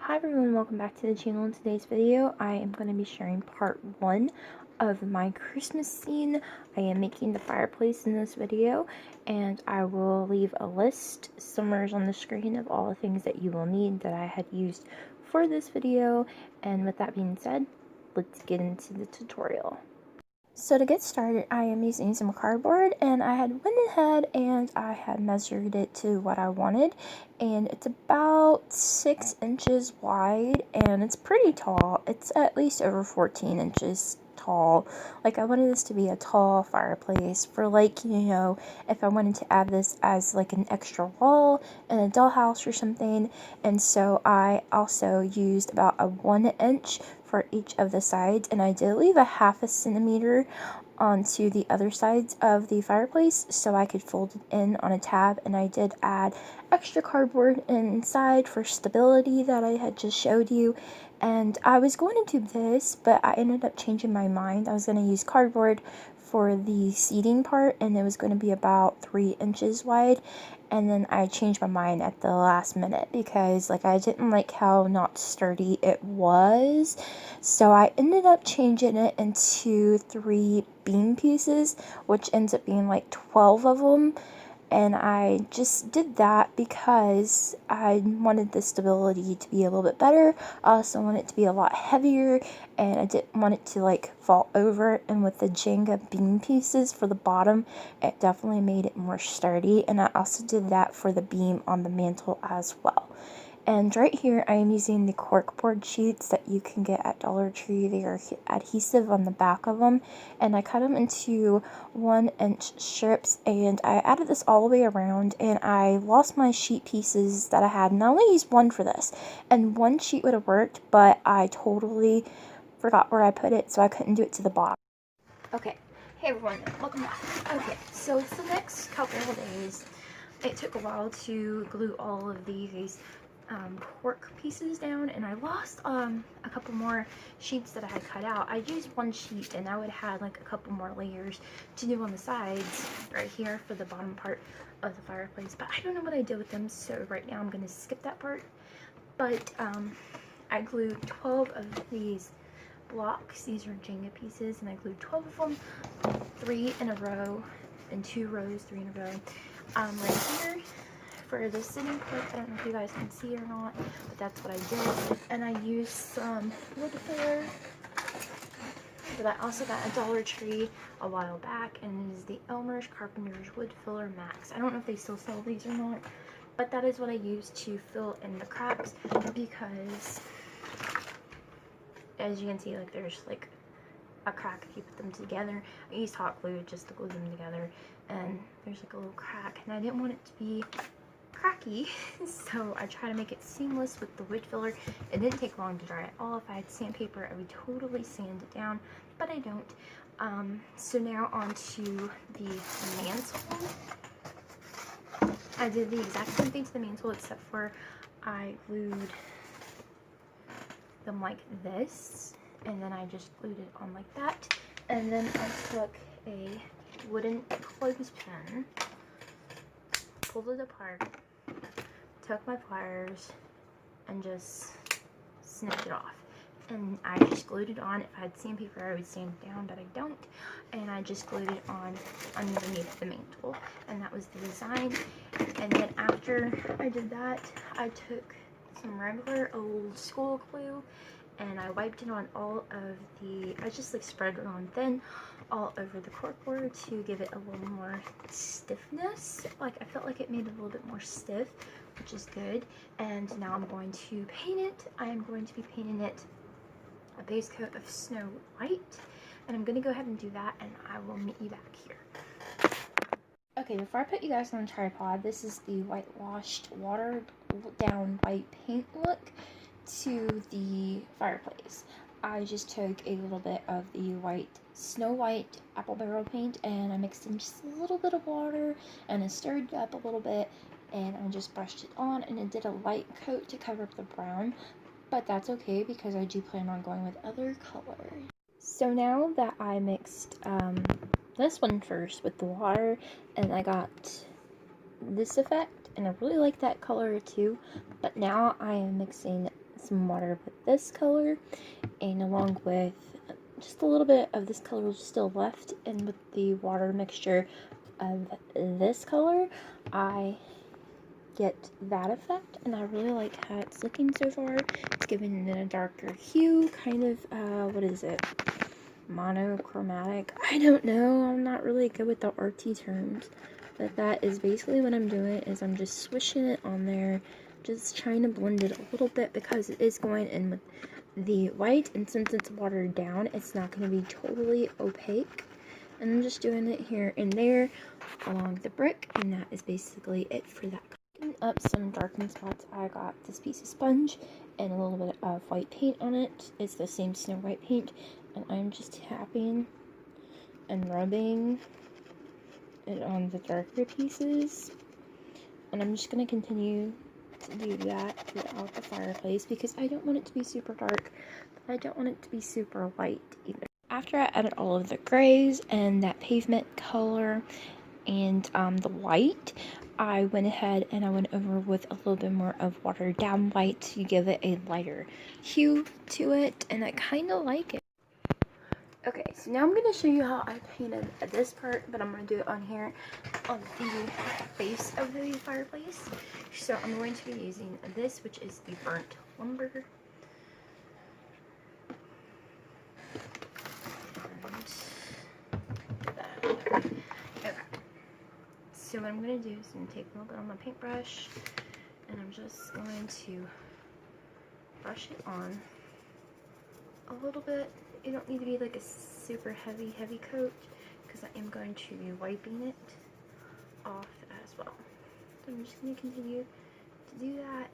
Hi everyone, welcome back to the channel. In today's video, I am going to be sharing part 1 of my Christmas scene. I am making the fireplace in this video, and I will leave a list somewhere on the screen of all the things that you will need that I had used for this video. And with that being said, let's get into the tutorial. So to get started, I am using some cardboard, and I had went ahead and I had measured it to what I wanted, and it's about 6 inches wide, and it's pretty tall. It's at least over 14 inches tall. Like, I wanted this to be a tall fireplace for, like, you know, if I wanted to add this as like an extra wall in a dollhouse or something. And so I also used about a 1 inch for each of the sides, and I did leave a 1/2 centimeter onto the other sides of the fireplace so I could fold it in on a tab. And I did add extra cardboard inside for stability that I had just showed you. And I was going to do this, but I ended up changing my mind. I was going to use cardboard for the seating part, and it was going to be about 3 inches wide. And then I changed my mind at the last minute because, like, I didn't like how not sturdy it was. So I ended up changing it into 3 beam pieces, which ends up being like 12 of them. And I just did that because I wanted the stability to be a little bit better. I also want it to be a lot heavier, and I didn't want it to like fall over. And with the Jenga beam pieces for the bottom, it definitely made it more sturdy. And I also did that for the beam on the mantle as well. And right here, I am using the cork board sheets that you can get at Dollar Tree. They are adhesive on the back of them, and I cut them into 1 inch strips, and I added this all the way around, and I lost my sheet pieces that I had, and I only used one for this, and one sheet would have worked, but I totally forgot where I put it, so I couldn't do it to the bottom. Okay, hey everyone, welcome back. Okay, so it's the next couple of days. It took a while to glue all of these cork pieces down, and I lost a couple more sheets that I had cut out. I used one sheet, and I would have had like a couple more layers to do on the sides right here for the bottom part of the fireplace, but I don't know what I did with them, so right now I'm going to skip that part. But I glued 12 of these blocks. These are Jenga pieces, and I glued 12 of them, 3 in a row, in 2 rows, 3 in a row. Right here for the sitting part, I don't know if you guys can see or not, but that's what I did. And I used some wood filler that I also got at Dollar Tree a while back, and it is the Elmer's Carpenter's Wood Filler Max. I don't know if they still sell these or not, but that is what I used to fill in the cracks, because as you can see, like, there's like a crack if you put them together. I used hot glue just to glue them together, and there's like a little crack, and I didn't want it to be cracky, so I try to make it seamless with the wood filler. It didn't take long to dry at all. If I had sandpaper, I would totally sand it down, but I don't. So now on to the mantle. I did the exact same thing to the mantle, except for I glued them like this, and then I just glued it on like that. And then I took a wooden clothespin, pulled it apart, took my pliers, and just snipped it off. And I just glued it on. If I had sandpaper, I would sand it down, but I don't. And I just glued it on underneath the mantle. And that was the design. And then after I did that, I took some regular old school glue, and I wiped it on all of the, I just like spread it on thin all over the corkboard to give it a little more stiffness. Like, I felt like it made it a little bit more stiff, which is good. And now I'm going to paint it. I am going to be painting it a base coat of Snow White, and I'm going to go ahead and do that, and I will meet you back here. Okay, before I put you guys on the tripod, this is the whitewashed, watered down white paint look to the fireplace. I just took a little bit of the white Snow White apple barrel paint, and I mixed in just a little bit of water, and I stirred it up a little bit, and I just brushed it on, and it did a light coat to cover up the brown, but that's okay because I do plan on going with other colors. So now that I mixed this one first with the water, and I got this effect, and I really like that color too, but now I am mixing some water with this color, and along with just a little bit of this color was still left, and with the water mixture of this color, I get that effect, and I really like how it's looking so far. It's giving it a darker hue, kind of, what is it? Monochromatic? I don't know. I'm not really good with the artsy terms, but that is basically what I'm doing, is I'm just swishing it on there, just trying to blend it a little bit because it is going in with the white, and since it's watered down, it's not going to be totally opaque. And I'm just doing it here and there along the brick, and that is basically it for that. Up some darkened spots, I got this piece of sponge and a little bit of white paint on it. It's the same Snow White paint, and I'm just tapping and rubbing it on the darker pieces, and I'm just going to continue to do that throughout the fireplace because I don't want it to be super dark, but I don't want it to be super light either. After I added all of the grays and that pavement color and the white, I went ahead and I went over with a little bit more of watered down white to give it a lighter hue to it, and I kind of like it. Okay, so now I'm going to show you how I painted this part, but I'm going to do it on here on the base of the fireplace. So I'm going to be using this, which is the burnt lumber. Okay. So what I'm going to do is I'm going to take a little bit on my paintbrush, and I'm just going to brush it on a little bit. You don't need to be like a super heavy coat because I am going to be wiping it off as well. So I'm just going to continue to do that.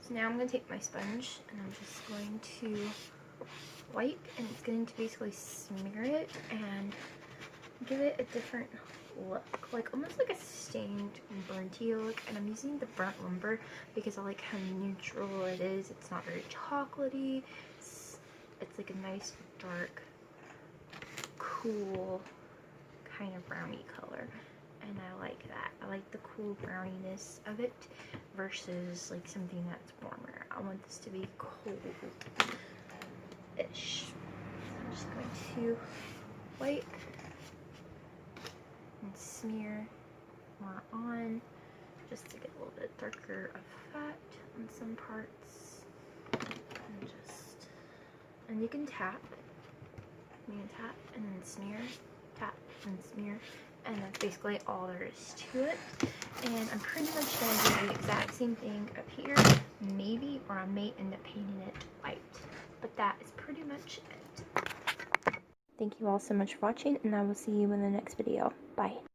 So now I'm going to take my sponge and I'm just going to wipe, and it's going to basically smear it and give it a different look, like almost like a stained burnty look. And I'm using the burnt lumber because I like how neutral it is. It's not very chocolatey. It's like a nice dark, cool kind of brownie color. And I like that. I like the cool browniness of it versus like something that's warmer. I want this to be cold-ish. I'm just going to wipe and smear more on just to get a little bit darker effect on some parts. And you can tap. You can tap and then smear, tap and smear. And that's basically all there is to it. And I'm pretty much going to do the exact same thing up here, maybe, or I may end up painting it white. But that is pretty much it. Thank you all so much for watching, and I will see you in the next video. Bye.